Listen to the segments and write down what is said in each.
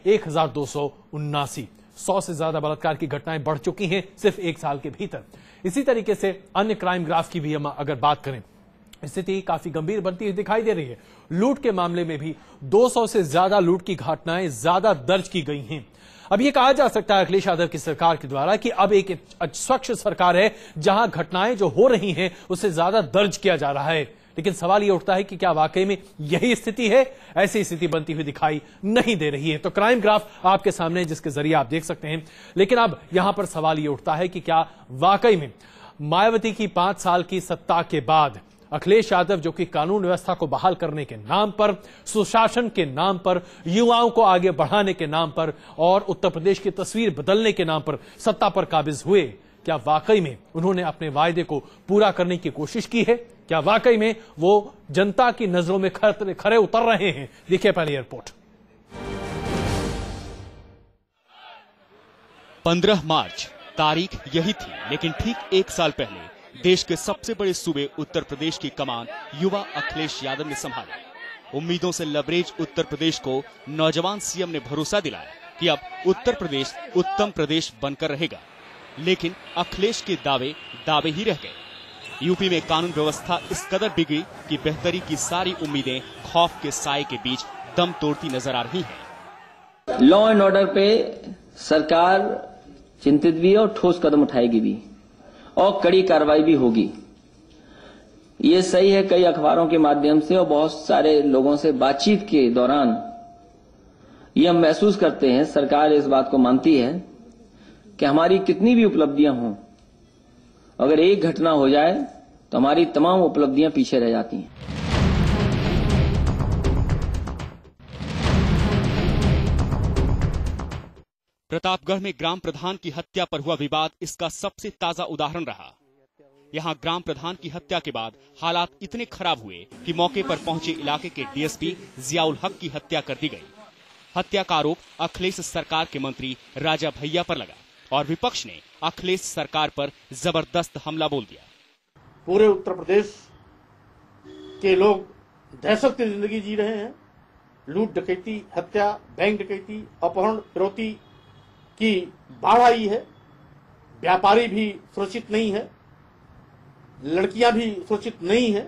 1279। 100 से ज्यादा बलात्कार की घटनाएं बढ़ चुकी हैं सिर्फ एक साल के भीतर। इसी तरीके से अन्य क्राइम ग्राफ की भी हम अगर बात करें, स्थिति काफी गंभीर बनती हुई दिखाई दे रही है। लूट के मामले में भी 200 से ज्यादा लूट की घटनाएं ज्यादा दर्ज की गई हैं। अब यह कहा जा सकता है अखिलेश यादव की सरकार के द्वारा कि अब एक स्वच्छ सरकार है, जहां घटनाएं जो हो रही हैं उससे ज्यादा दर्ज किया जा रहा है। लेकिन सवाल यह उठता है कि क्या वाकई में यही स्थिति है? ऐसी स्थिति बनती हुई दिखाई नहीं दे रही है। तो क्राइम ग्राफ आपके सामने, जिसके जरिए आप देख सकते हैं। लेकिन अब यहां पर सवाल यह उठता है कि क्या वाकई में मायावती की 5 साल की सत्ता के बाद अखिलेश यादव, जो कि कानून व्यवस्था को बहाल करने के नाम पर, सुशासन के नाम पर, युवाओं को आगे बढ़ाने के नाम पर और उत्तर प्रदेश की तस्वीर बदलने के नाम पर सत्ता पर काबिज हुए, क्या वाकई में उन्होंने अपने वायदे को पूरा करने की कोशिश की है? क्या वाकई में वो जनता की नजरों में खरे उतर रहे हैं? देखिए पहले रिपोर्ट। 15 मार्च तारीख यही थी, लेकिन ठीक एक साल पहले देश के सबसे बड़े सूबे उत्तर प्रदेश की कमान युवा अखिलेश यादव ने संभाली। उम्मीदों से लबरेज उत्तर प्रदेश को नौजवान सीएम ने भरोसा दिलाया कि अब उत्तर प्रदेश उत्तम प्रदेश बनकर रहेगा। लेकिन अखिलेश के दावे ही रह गए। यूपी में कानून व्यवस्था इस कदर बिगड़ी कि बेहतरी की सारी उम्मीदें खौफ के साए के बीच दम तोड़ती नजर आ रही हैं। लॉ एंड ऑर्डर पे सरकार चिंतित भी है और ठोस कदम उठाएगी भी और कड़ी कार्रवाई भी होगी। ये सही है, कई अखबारों के माध्यम से और बहुत सारे लोगों से बातचीत के दौरान ये हम महसूस करते हैं, सरकार इस बात को मानती है कि हमारी कितनी भी उपलब्धियां हों, अगर एक घटना हो जाए तो हमारी तमाम उपलब्धियां पीछे रह जाती हैं। प्रतापगढ़ में ग्राम प्रधान की हत्या पर हुआ विवाद इसका सबसे ताजा उदाहरण रहा। यहां ग्राम प्रधान की हत्या के बाद हालात इतने खराब हुए कि मौके पर पहुंचे इलाके के डीएसपी जियाउल हक की हत्या कर दी गई। हत्या का आरोप अखिलेश सरकार के मंत्री राजा भैया पर लगा और विपक्ष ने अखिलेश सरकार पर जबरदस्त हमला बोल दिया। पूरे उत्तर प्रदेश के लोग दहशत की जिंदगी जी रहे हैं। लूट, डकैती, हत्या, बैंक डकैती, अपहरण, फिरौती की बाढ़ आई है। व्यापारी भी सुरक्षित नहीं है, लड़कियां भी सुरक्षित नहीं है।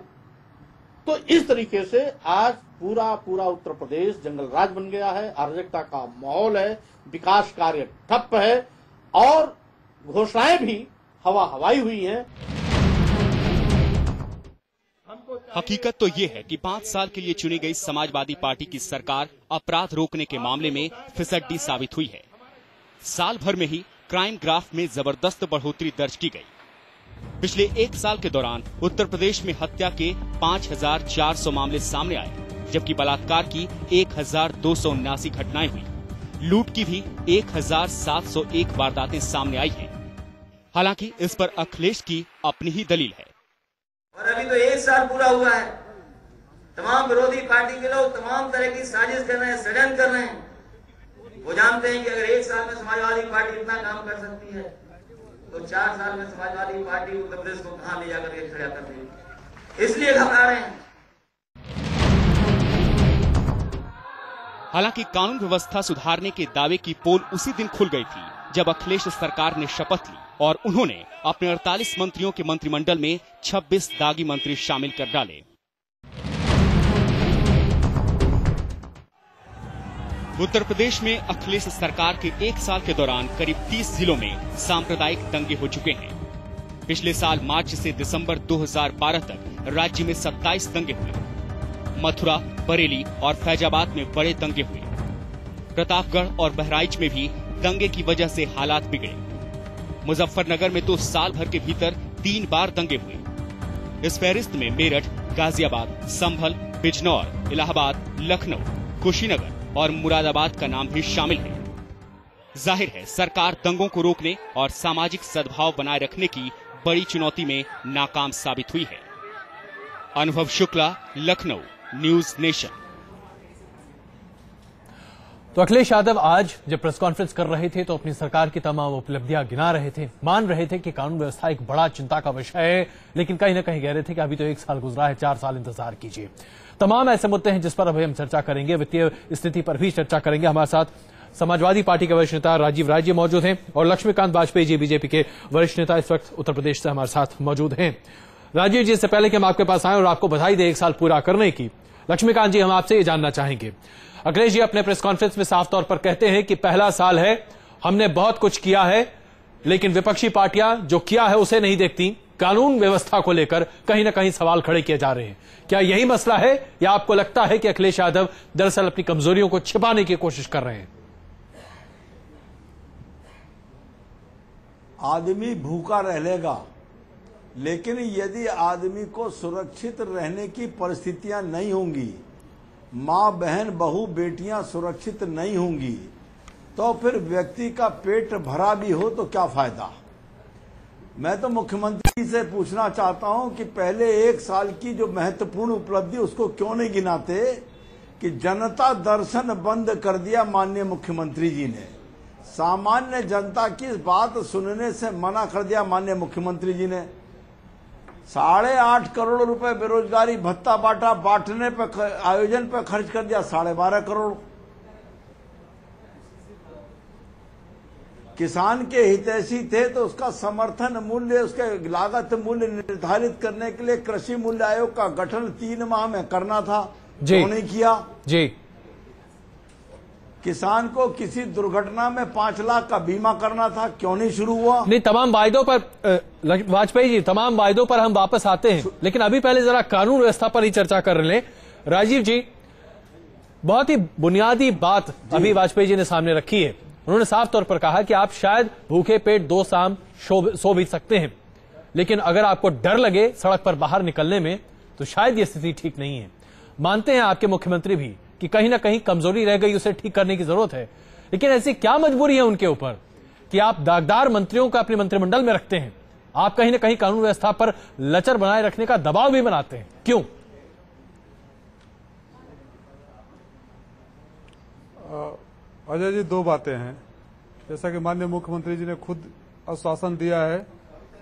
तो इस तरीके से आज पूरा उत्तर प्रदेश जंगल राज बन गया है। अराजकता का माहौल है, विकास कार्य ठप है और घोषणाएं भी हवाई हुई हैं। हकीकत तो ये है कि 5 साल के लिए चुनी गई समाजवादी पार्टी की सरकार अपराध रोकने के मामले में फिसड्डी साबित हुई है। साल भर में ही क्राइम ग्राफ में जबरदस्त बढ़ोतरी दर्ज की गई। पिछले एक साल के दौरान उत्तर प्रदेश में हत्या के 5400 मामले सामने आए, जबकि बलात्कार की 1279 घटनाएं हुई। लूट की भी 1701 वारदातें सामने आई हैं। हालांकि इस पर अखिलेश की अपनी ही दलील है। और अभी तो एक साल पूरा हुआ है। तमाम विरोधी पार्टी के लोग तमाम तरह की साजिश कर रहे हैं, षड्यंत्र कर रहे हैं। वो जानते हैं कि अगर एक साल में समाजवादी पार्टी इतना काम कर सकती है तो 4 साल में समाजवादी पार्टी उत्तर प्रदेश को कहां ले जाकर के खड़ा कर देगी, इसलिए घबरा रहे हैं। हालांकि कानून व्यवस्था सुधारने के दावे की पोल उसी दिन खुल गई थी जब अखिलेश सरकार ने शपथ ली और उन्होंने अपने 48 मंत्रियों के मंत्रिमंडल में 26 दागी मंत्री शामिल कर डाले। उत्तर प्रदेश में अखिलेश सरकार के एक साल के दौरान करीब 30 जिलों में सांप्रदायिक दंगे हो चुके हैं। पिछले साल मार्च से दिसंबर 2012 तक राज्य में 27 दंगे हुए। मथुरा, बरेली और फैजाबाद में बड़े दंगे हुए। प्रतापगढ़ और बहराइच में भी दंगे की वजह से हालात बिगड़े। मुजफ्फरनगर में तो साल भर के भीतर 3 बार दंगे हुए। इस फहरिस्त में मेरठ, गाजियाबाद, संभल, बिजनौर, इलाहाबाद, लखनऊ, कुशीनगर और मुरादाबाद का नाम भी शामिल है। जाहिर है सरकार दंगों को रोकने और सामाजिक सद्भाव बनाए रखने की बड़ी चुनौती में नाकाम साबित हुई है। अनुभव शुक्ला, लखनऊ, न्यूज नेशन। तो अखिलेश यादव आज जब प्रेस कॉन्फ्रेंस कर रहे थे तो अपनी सरकार की तमाम उपलब्धियां गिना रहे थे, मान रहे थे कि कानून व्यवस्था एक बड़ा चिंता का विषय है, लेकिन कहीं ना कहीं कह रहे थे कि अभी तो 1 साल गुजरा है, 4 साल इंतजार कीजिए। तमाम ऐसे मुद्दे हैं जिस पर अभी हम चर्चा करेंगे। वित्तीय स्थिति पर भी चर्चा करेंगे। हमारे साथ समाजवादी पार्टी के वरिष्ठ नेता राजीव राय जी मौजूद हैं और लक्ष्मीकांत वाजपेयी जी बीजेपी के वरिष्ठ नेता इस वक्त उत्तर प्रदेश से हमारे साथ मौजूद हैं। राजीव जी, इससे पहले कि हम आपके पास आए और आपको बधाई दें 1 साल पूरा करने की, लक्ष्मीकांत जी हम आपसे ये जानना चाहेंगे। अखिलेश जी अपने प्रेस कॉन्फ्रेंस में साफ तौर पर कहते हैं कि पहला साल है, हमने बहुत कुछ किया है, लेकिन विपक्षी पार्टियां जो किया है उसे नहीं देखती। कानून व्यवस्था को लेकर कहीं ना कहीं सवाल खड़े किए जा रहे हैं। क्या यही मसला है या आपको लगता है कि अखिलेश यादव दरअसल अपनी कमजोरियों को छिपाने की कोशिश कर रहे हैं? आदमी भूखा रह लेगा, लेकिन यदि आदमी को सुरक्षित रहने की परिस्थितियां नहीं होंगी, मां बहन बहू बेटियां सुरक्षित नहीं होंगी, तो फिर व्यक्ति का पेट भरा भी हो तो क्या फायदा। मैं तो मुख्यमंत्री से पूछना चाहता हूं कि पहले 1 साल की जो महत्वपूर्ण उपलब्धि उसको क्यों नहीं गिनाते कि जनता दर्शन बंद कर दिया माननीय मुख्यमंत्री जी ने। सामान्य जनता की बात सुनने से मना कर दिया माननीय मुख्यमंत्री जी ने। 8.5 करोड़ रुपए बेरोजगारी भत्ता बांटा, बांटने पे आयोजन पे खर्च कर दिया 12.5 करोड़। किसान के हितैषी थे तो उसका समर्थन मूल्य, उसके लागत मूल्य निर्धारित करने के लिए कृषि मूल्य आयोग का गठन 3 माह में करना था, क्यों नहीं किया जी। किसान को किसी दुर्घटना में 5 लाख का बीमा करना था, क्यों नहीं शुरू हुआ। नहीं, तमाम वायदों पर वाजपेयी जी, तमाम वायदों पर हम वापस आते हैं, लेकिन अभी पहले जरा कानून व्यवस्था पर ही चर्चा कर रहे हैं। राजीव जी, बहुत ही बुनियादी बात अभी वाजपेयी जी ने सामने रखी है। उन्होंने साफ तौर पर कहा कि आप शायद भूखे पेट 2 शाम सो भी सकते हैं, लेकिन अगर आपको डर लगे सड़क पर बाहर निकलने में तो शायद ये स्थिति ठीक नहीं है। मानते हैं आपके मुख्यमंत्री भी कि कहीं ना कहीं कमजोरी रह गई, उसे ठीक करने की जरूरत है, लेकिन ऐसी क्या मजबूरी है उनके ऊपर कि आप दागदार मंत्रियों को अपने मंत्रिमंडल में रखते हैं? आप कहीं ना कहीं कानून व्यवस्था पर लचर बनाए रखने का दबाव भी बनाते हैं, क्यों? अजय जी, 2 बातें हैं। जैसा कि माननीय मुख्यमंत्री जी ने खुद आश्वासन दिया है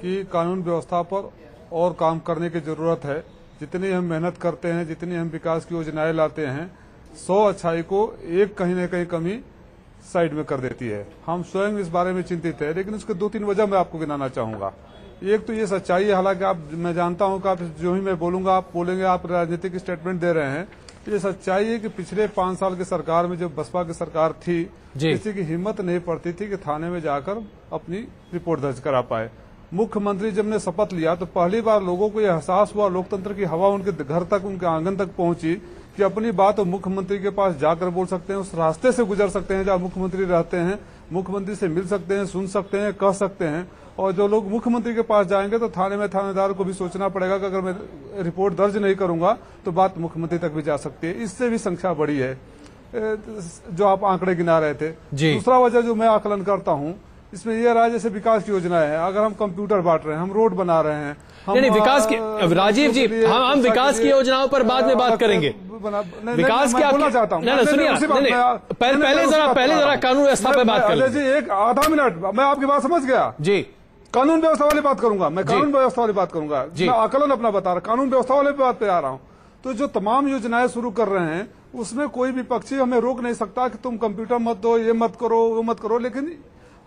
कि कानून व्यवस्था पर और काम करने की जरूरत है। जितनी हम मेहनत करते हैं, जितनी हम विकास की योजनाएं लाते हैं, 100 अच्छाई को एक कहीं न कहीं कमी साइड में कर देती है। हम स्वयं इस बारे में चिंतित है, लेकिन उसके 2-3 वजह मैं आपको गिनाना चाहूंगा। एक तो ये सच्चाई है, हालांकि मैं जानता हूं कि आप जो ही मैं बोलूंगा आप बोलेंगे, आप राजनीतिक स्टेटमेंट दे रहे हैं। ये सच्चाई है कि पिछले 5 साल की सरकार में जब बसपा की सरकार थी, किसी की हिम्मत नहीं पड़ती थी कि थाने में जाकर अपनी रिपोर्ट दर्ज करा पाए। मुख्यमंत्री जब ने शपथ लिया तो पहली बार लोगों को यह एहसास हुआ, लोकतंत्र की हवा उनके घर तक, उनके आंगन तक पहुंची कि अपनी बात मुख्यमंत्री के पास जाकर बोल सकते हैं, उस रास्ते से गुजर सकते हैं जहां मुख्यमंत्री रहते हैं, मुख्यमंत्री से मिल सकते हैं, सुन सकते हैं, कह सकते हैं। और जो लोग मुख्यमंत्री के पास जाएंगे तो थाने में थानेदार को भी सोचना पड़ेगा कि अगर मैं रिपोर्ट दर्ज नहीं करूंगा तो बात मुख्यमंत्री तक भी जा सकती है। इससे भी संख्या बढ़ी है, जो आप आंकड़े गिना रहे थे। दूसरा वजह जो मैं आकलन करता हूं, इसमें यह रहा जैसे विकास की योजना है, अगर हम कंप्यूटर बांट रहे हैं, हम रोड बना रहे हैं, नहीं विकास की, राजीव जी हम विकास की योजनाओं पर बाद में बात करेंगे। विकास की बोलना चाहता हूँ, पहले जरा कानून व्यवस्था पर बात करें जी। एक आधा मिनट, मैं आपकी बात समझ गया जी। कानून व्यवस्था वाली बात करूंगा, मैं कानून व्यवस्था वाली बात करूंगा, मैं आकलन अपना बता रहा, कानून व्यवस्था वाले बात पे आ रहा हूँ। तो जो तमाम योजनाएं शुरू कर रहे हैं उसमें कोई भी पक्षी हमें रोक नहीं सकता कि तुम कंप्यूटर मत दो, ये मत करो, वो मत करो। लेकिन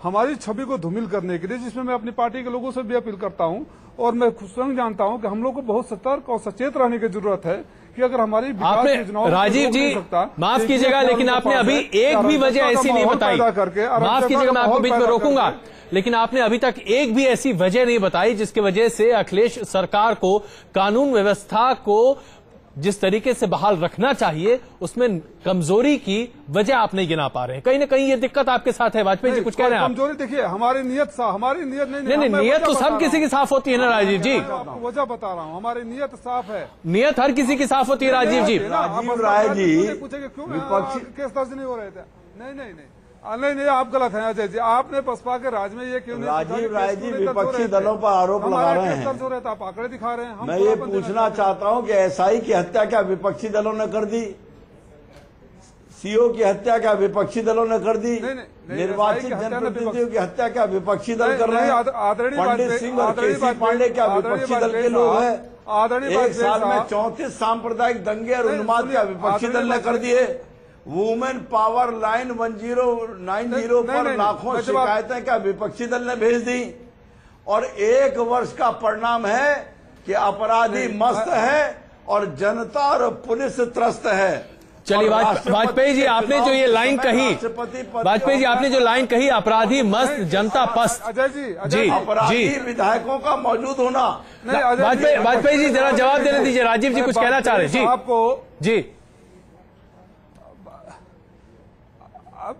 हमारी छवि को धूमिल करने के लिए, जिसमें मैं अपनी पार्टी के लोगों से भी अपील करता हूं और मैं स्वयं जानता हूं कि हम लोग को बहुत सतर्क और सचेत रहने की जरूरत है कि अगर हमारी विकास योजनाओं राजीव जी माफ कीजिएगा, लेकिन आपने अभी एक भी वजह ऐसी नहीं बताई। माफ कीजिएगा, मैं आपको बीच में रोकूंगा, लेकिन आपने अभी तक एक भी ऐसी वजह नहीं बताई जिसकी वजह से अखिलेश सरकार को कानून व्यवस्था को जिस तरीके से बहाल रखना चाहिए उसमें कमजोरी की वजह आप नहीं गिना पा रहे हैं। कहीं ना कहीं ये दिक्कत आपके साथ है। वाजपेयी जी कुछ कह रहे हैं? कमजोरी देखिए, हमारी नीयत नहीं, नियत तो सब किसी की साफ होती है ना राजीव जी। वजह बता रहा हूँ, हमारी नीयत साफ है। नियत हर किसी की साफ होती है राजीव जी। राजीव राय जी पूछेंगे क्यों केस दर्ज नहीं हो रहे थे? नहीं, आप गलत हैं अजय जी। आपने बसपा के राज में ये क्यों नहीं? राजीव राय जी विपक्षी दलों पर आरोप लगा रहे हैं, आप आंकड़े दिखा रहे हैं। मैं ये पूछना चाहता हूं कि एसआई की हत्या क्या विपक्षी दलों ने कर दी? सीओ की हत्या क्या विपक्षी दलों ने कर दी? निर्वाचित जनप्रतिनिधियों की हत्या क्या विपक्षी दल कर रहे हैं? पंडित सिंह और केसी पांडे क्या विपक्षी दल के लोग हैं? एक साल में 34 सांप्रदायिक दंगे और उन्माद क्या विपक्षी दल ने कर दिए? वुमेन पावर लाइन 1090 पर लाखों शिकायतें क्या विपक्षी दल ने भेज दी, और 1 वर्ष का परिणाम है कि अपराधी मस्त है और जनता और पुलिस त्रस्त है। चलिए वाजपेयी जी, आपने जो ये लाइन कही, वाजपेयी जी आपने जो लाइन कही, अपराधी मस्त जनता पस्त, अजय जी अपराधी विधायकों का मौजूद होना। वाजपेयी जी जरा जवाब देने दीजिए, राजीव जी कुछ कहना चाह रहे हैं जी। आपको जी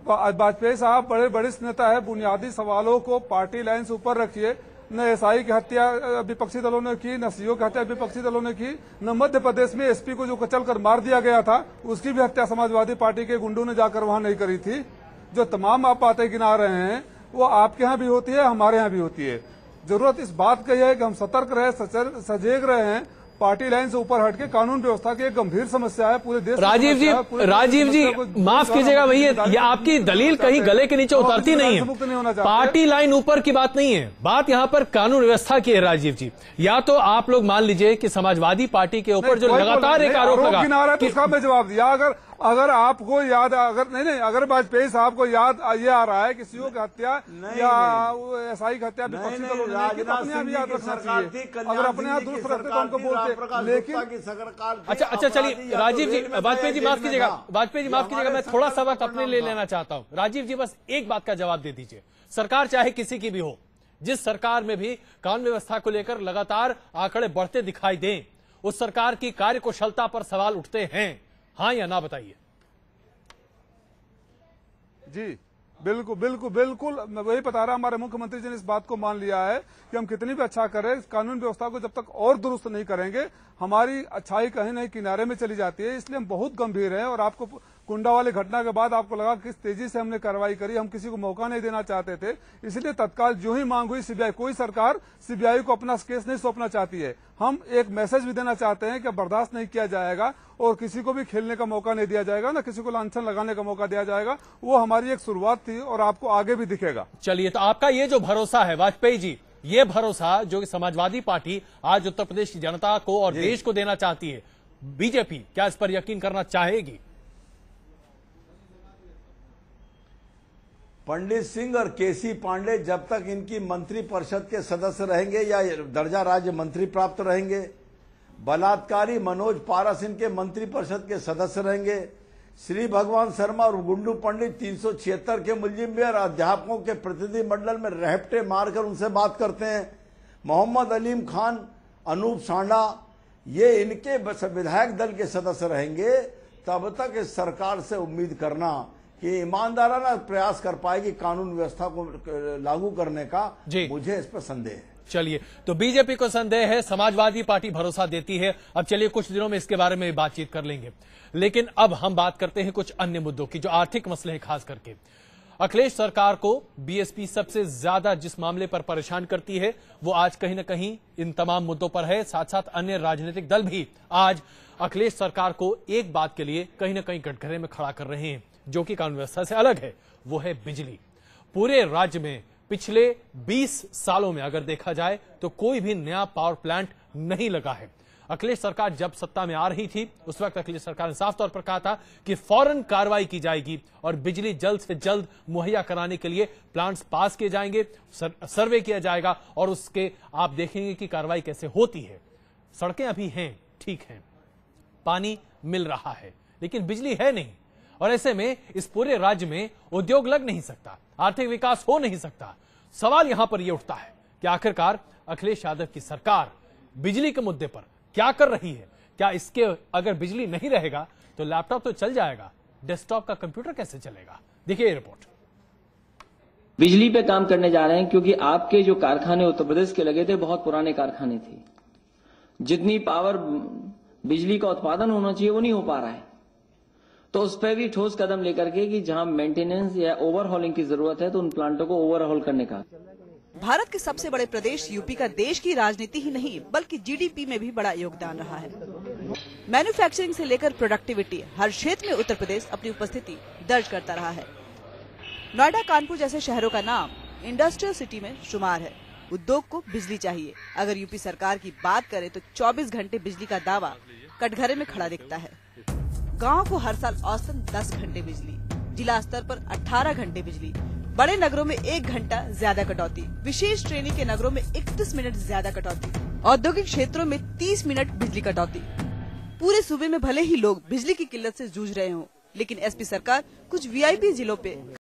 वाजपेयी साहब बड़े वरिष्ठ नेता है, बुनियादी सवालों को पार्टी लाइन से ऊपर रखिए। न एसआई की हत्या विपक्षी दलों ने की, न सीओ की हत्या विपक्षी दलों ने की, न मध्य प्रदेश में एसपी को जो कचल कर मार दिया गया था उसकी भी हत्या समाजवादी पार्टी के गुंडों ने जाकर वहां नहीं करी थी। जो तमाम आप बातें गिना रहे हैं वो आपके यहाँ भी होती है, हमारे यहाँ भी होती है। जरूरत इस बात की है कि हम सतर्क रहे, सजग रहे हैं। पार्टी लाइन से ऊपर हटके कानून व्यवस्था की एक गंभीर समस्या है पूरे देश। राजीव जी माफ कीजिएगा भैया, ये आपकी दलील कहीं गले के नीचे उतरती नहीं है। पार्टी लाइन ऊपर की बात नहीं है, बात यहाँ पर कानून व्यवस्था की है। राजीव जी, या तो आप लोग मान लीजिए कि समाजवादी पार्टी के ऊपर जो लगातार एक आरोप लगा, इसका मैं जवाब दिया। अगर आपको याद, अगर वाजपेयी साहब को याद ये आ रहा है कि सीओ की हत्या या एसआई की हत्या विपक्षी दलों ने की, तो अपने आप याद रखना चाहिए। अगर अपने आप दुरुस्त रखते तो उनको बोलते, लेकिन अच्छा चलिए राजीव जी, वाजपेयी जी माफ कीजिएगा, मैं थोड़ा सा वक्त अपने लिए लेना चाहता हूं। राजीव जी बस एक बात का जवाब दे दीजिए, सरकार चाहे किसी की भी हो, जिस सरकार में भी कानून व्यवस्था को लेकर लगातार आंकड़े बढ़ते दिखाई दें, उस सरकार की कार्यकुशलता पर सवाल उठते हैं, हाँ या ना बताइए। जी बिल्कुल मैं वही बता रहा, हमारे मुख्यमंत्री जी ने इस बात को मान लिया है कि हम कितनी भी अच्छा करें, कानून व्यवस्था को जब तक और दुरुस्त नहीं करेंगे हमारी अच्छाई कहीं नहीं किनारे में चली जाती है। इसलिए हम बहुत गंभीर हैं। और आपको कुंडा वाली घटना के बाद आपको लगा किस तेजी से हमने कार्रवाई करी, हम किसी को मौका नहीं देना चाहते थे, इसलिए तत्काल जो ही मांग हुई सीबीआई, कोई सरकार सीबीआई को अपना केस नहीं सौंपना चाहती है। हम एक मैसेज भी देना चाहते हैं कि बर्दाश्त नहीं किया जाएगा और किसी को भी खेलने का मौका नहीं दिया जाएगा, ना किसी को लांछन लगाने का मौका दिया जाएगा। वो हमारी एक शुरुआत थी और आपको आगे भी दिखेगा। चलिए, तो आपका ये जो भरोसा है वाजपेयी जी, ये भरोसा जो कि समाजवादी पार्टी आज उत्तर प्रदेश की जनता को और देश को देना चाहती है, बीजेपी क्या इस पर यकीन करना चाहेगी? पंडित सिंह और केसी पांडे जब तक इनकी मंत्री परिषद के सदस्य रहेंगे या दर्जा राज्य मंत्री प्राप्त रहेंगे, बलात्कारी मनोज पारस इनके मंत्री परिषद के सदस्य रहेंगे, श्री भगवान शर्मा और गुंडू पंडित 376 के मुलजिम भी और अध्यापकों के प्रतिनिधि मंडल में रहपटे मारकर उनसे बात करते हैं, मोहम्मद अलीम खान, अनूप सांडा, ये इनके विधायक दल के सदस्य रहेंगे, तब तक इस सरकार से उम्मीद करना कि ईमानदाराना प्रयास कर पाएगी कानून व्यवस्था को लागू करने का, मुझे इस पर संदेह है। चलिए, तो बीजेपी को संदेह है, समाजवादी पार्टी भरोसा देती है। अब चलिए कुछ दिनों में इसके बारे में बातचीत कर लेंगे, लेकिन अब हम बात करते हैं कुछ अन्य मुद्दों की, जो आर्थिक मसले हैं। खास करके अखिलेश सरकार को बीएसपी सबसे ज्यादा जिस मामले पर परेशान करती है, वो आज कहीं ना कहीं इन तमाम मुद्दों पर है। साथ साथ अन्य राजनीतिक दल भी आज अखिलेश सरकार को एक बात के लिए कहीं ना कहीं कटघरे में खड़ा कर रहे हैं, जो कि कानून व्यवस्था से अलग है, वो है बिजली। पूरे राज्य में पिछले 20 सालों में अगर देखा जाए तो कोई भी नया पावर प्लांट नहीं लगा है। अखिलेश सरकार जब सत्ता में आ रही थी, उस वक्त अखिलेश सरकार ने साफ तौर पर कहा था कि फौरन कार्रवाई की जाएगी और बिजली जल्द से जल्द मुहैया कराने के लिए प्लांट्स पास किए जाएंगे, सर्वे किया जाएगा और उसके आप देखेंगे कि कार्रवाई कैसे होती है। सड़कें अभी हैं, ठीक हैं, पानी मिल रहा है, लेकिन बिजली है नहीं। और ऐसे में इस पूरे राज्य में उद्योग लग नहीं सकता, आर्थिक विकास हो नहीं सकता। सवाल यहां पर यह उठता है कि आखिरकार अखिलेश यादव की सरकार बिजली के मुद्दे पर क्या कर रही है? क्या इसके अगर बिजली नहीं रहेगा तो लैपटॉप तो चल जाएगा, डेस्कटॉप का कंप्यूटर कैसे चलेगा? देखिए ये रिपोर्ट। बिजली पे काम करने जा रहे हैं क्योंकि आपके जो कारखाने उत्तर प्रदेश के लगे थे बहुत पुराने कारखाने थे, जितनी पावर बिजली का उत्पादन होना चाहिए वो नहीं हो पा रहा है। तो उस पर भी ठोस कदम लेकर के कि जहां मेंटेनेंस या ओवरहॉलिंग की जरूरत है तो उन प्लांटों को ओवरहॉल करने का। भारत के सबसे बड़े प्रदेश यूपी का देश की राजनीति ही नहीं बल्कि जीडीपी में भी बड़ा योगदान रहा है। मैन्युफैक्चरिंग से लेकर प्रोडक्टिविटी हर क्षेत्र में उत्तर प्रदेश अपनी उपस्थिति दर्ज करता रहा है। नोएडा, कानपुर जैसे शहरों का नाम इंडस्ट्रियल सिटी में शुमार है। उद्योग को बिजली चाहिए। अगर यूपी सरकार की बात करें तो 24 घंटे बिजली का दावा कटघरे में खड़ा दिखता है। गाँव को हर साल औसतन 10 घंटे बिजली, जिला स्तर पर 18 घंटे बिजली, बड़े नगरों में 1 घंटा ज्यादा कटौती, विशेष श्रेणी के नगरों में 31 मिनट ज्यादा कटौती, औद्योगिक क्षेत्रों में 30 मिनट बिजली कटौती। पूरे सूबे में भले ही लोग बिजली की किल्लत से जूझ रहे हों, लेकिन एसपी सरकार कुछ वीआईपी जिलों पे